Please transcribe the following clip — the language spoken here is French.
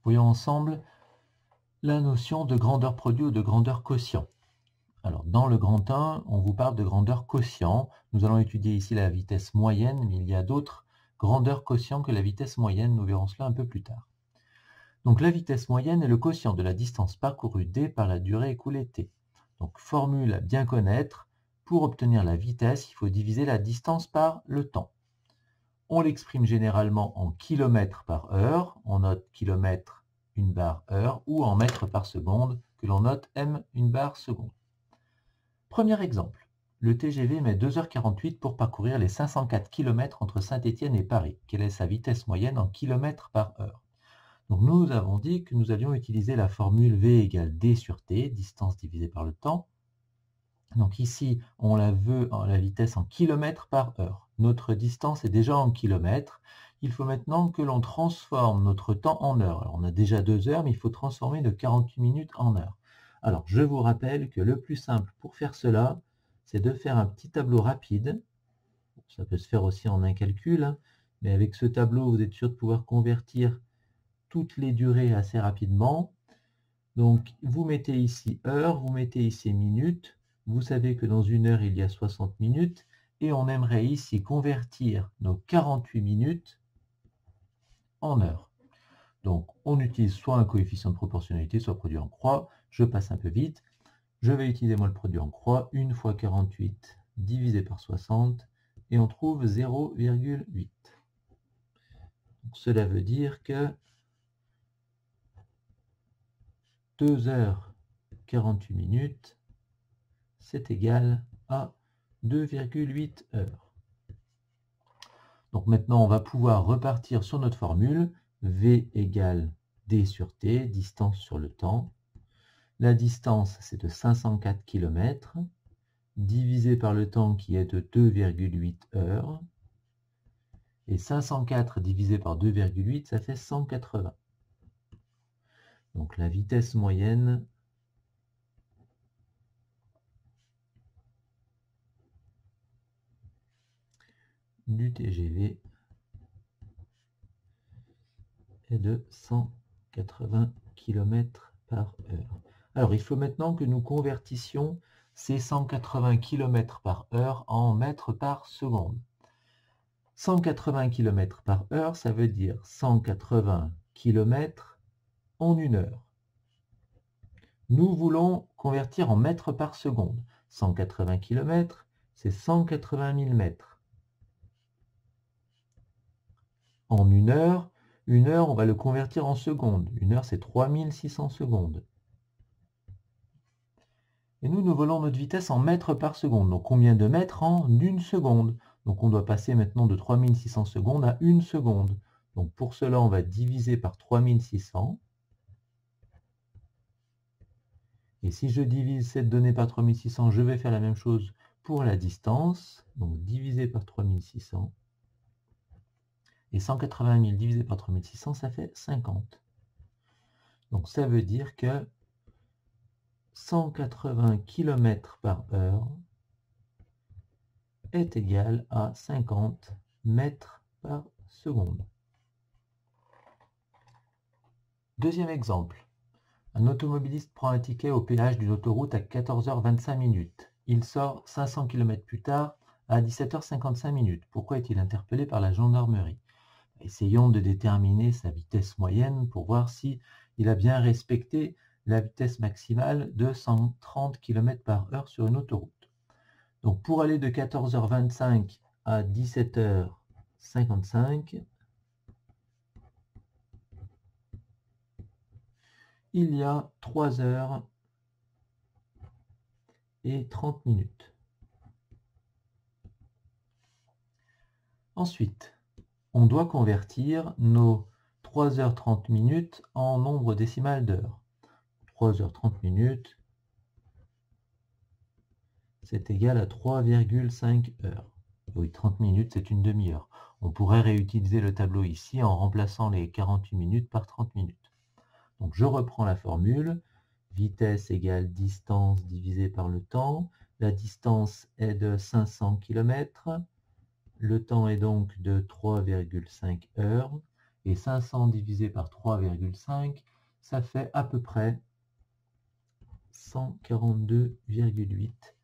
Voyons ensemble la notion de grandeur produit ou de grandeur quotient. Alors, dans le grand 1, on vous parle de grandeur quotient. Nous allons étudier ici la vitesse moyenne, mais il y a d'autres grandeurs quotient que la vitesse moyenne. Nous verrons cela un peu plus tard. Donc, la vitesse moyenne est le quotient de la distance parcourue d par la durée écoulée t. Donc, formule à bien connaître. Pour obtenir la vitesse, il faut diviser la distance par le temps. On l'exprime généralement en kilomètres par heure. On note kilomètre une barre heure ou en mètres par seconde que l'on note m une barre seconde. Premier exemple, le TGV met 2h48 pour parcourir les 504 km entre Saint-Étienne et Paris. Quelle est sa vitesse moyenne en kilomètres par heure? Donc nous avons dit que nous allions utiliser la formule V égale D sur T, distance divisée par le temps. Donc ici, on la veut la vitesse en kilomètres par heure. Notre distance est déjà en kilomètres. Il faut maintenant que l'on transforme notre temps en heures. Alors on a déjà 2 heures, mais il faut transformer de 48 minutes en heures. Alors je vous rappelle que le plus simple pour faire cela, c'est de faire un petit tableau rapide. Ça peut se faire aussi en un calcul, mais avec ce tableau, vous êtes sûr de pouvoir convertir toutes les durées assez rapidement. Donc vous mettez ici heure, vous mettez ici minutes. Vous savez que dans une heure, il y a 60 minutes. Et on aimerait ici convertir nos 48 minutes en heures. Donc, on utilise soit un coefficient de proportionnalité, soit produit en croix. Je passe un peu vite. Je vais utiliser moi le produit en croix. 1 fois 48 divisé par 60. Et on trouve 0,8. Cela veut dire que 2 heures 48 minutes, c'est égal à 2,8 heures. Donc maintenant, on va pouvoir repartir sur notre formule. V égale D sur T, distance sur le temps. La distance, c'est de 504 km, divisé par le temps qui est de 2,8 heures. Et 504 divisé par 2,8, ça fait 180. Donc la vitesse moyenne du TGV est de 180 km par heure. Alors, il faut maintenant que nous convertissions ces 180 km par heure en mètres par seconde. 180 km par heure, ça veut dire 180 km en une heure. Nous voulons convertir en mètres par seconde. 180 km, c'est 180 000 mètres. En une heure, on va le convertir en secondes. Une heure, c'est 3600 secondes. Et nous voulons notre vitesse en mètres par seconde. Donc combien de mètres en une seconde? Donc on doit passer maintenant de 3600 secondes à 1 seconde. Donc pour cela, on va diviser par 3600. Et si je divise cette donnée par 3600, je vais faire la même chose pour la distance. Donc diviser par 3600. Et 180 000 divisé par 3600, ça fait 50. Donc ça veut dire que 180 km par heure est égal à 50 mètres par seconde. Deuxième exemple. Un automobiliste prend un ticket au péage d'une autoroute à 14h25 minutes. Il sort 500 km plus tard à 17h55 minutes. Pourquoi est-il interpellé par la gendarmerie? Essayons de déterminer sa vitesse moyenne pour voir si il a bien respecté la vitesse maximale de 130 km par heure sur une autoroute. Donc pour aller de 14h25 à 17h55, il y a 3 heures et 30 minutes. Ensuite, on doit convertir nos 3 heures 30 minutes en nombre décimal d'heures. 3 heures 30 minutes, c'est égal à 3,5 heures. Oui, 30 minutes, c'est une demi-heure. On pourrait réutiliser le tableau ici en remplaçant les 48 minutes par 30 minutes. Donc je reprends la formule. Vitesse égale distance divisée par le temps. La distance est de 500 km. Le temps est donc de 3,5 heures. Et 500 divisé par 3,5, ça fait à peu près 142,8